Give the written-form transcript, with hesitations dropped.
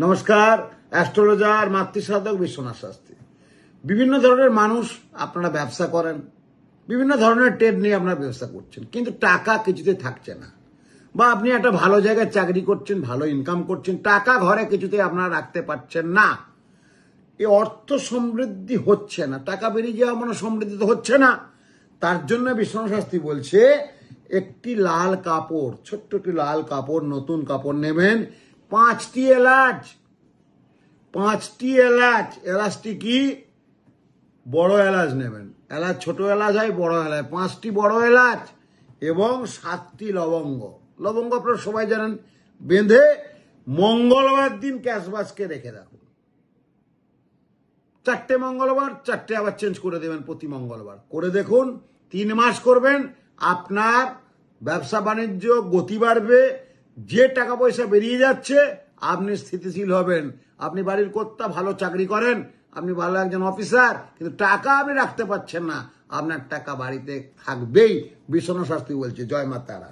নমস্কার, অ্যাস্ট্রোলজার মাতৃসাধক বিশ্বনাথ শাস্ত্রী। বিভিন্ন ধরনের মানুষ আপনারা ব্যবসা করেন, বিভিন্ন ধরনের ট্রেড নিয়ে আপনারা ব্যবসা করছেন, কিন্তু টাকা কিছুতে থাকছে না। বা আপনি একটা ভালো জায়গায় চাকরি করছেন, ভালো ইনকাম করছেন, টাকা ঘরে কিছুতে আপনারা রাখতে পারছেন না। এই অর্থ সমৃদ্ধি হচ্ছে না, টাকা বেরিয়ে যাওয়া মানে সমৃদ্ধি তো হচ্ছে না। তার জন্য বিশ্বনাথ শাস্ত্রী বলছে একটি লাল কাপড়, ছোট্ট একটি লাল কাপড়, নতুন কাপড় নেবেন, 5টি এলাচ, 5টি এলাচ, এলাচটি কি বড় এলাচ নেবেন, এলাচ ছোট এলাচ হয়, বড় এলাচ 5টি বড় এলাচ এবং 7টি লবঙ্গ। লবঙ্গ আপনারা সবাই জানেন, বেঁধে মঙ্গলবার দিন ক্যাশবাসকে রেখে রাখুন। 4টে মঙ্গলবার, 4টে আবার চেঞ্জ করে দেবেন প্রতি মঙ্গলবার। করে দেখুন, 3 মাস করবেন, আপনার ব্যবসা বাণিজ্য গতি বাড়বে। যে টাকা পয়সা বেরিয়ে যাচ্ছে আপনি স্থিতিশীল হবেন। আপনি বাড়ির কর্তা, ভালো চাকরি করেন, আপনি ভালো একজন অফিসার, কিন্তু টাকা আপনি রাখতে পারছেন না, আপনার টাকা বাড়িতে থাকবেই। বিশ্বনাথ শাস্ত্রী বলছে। জয় মা তারা।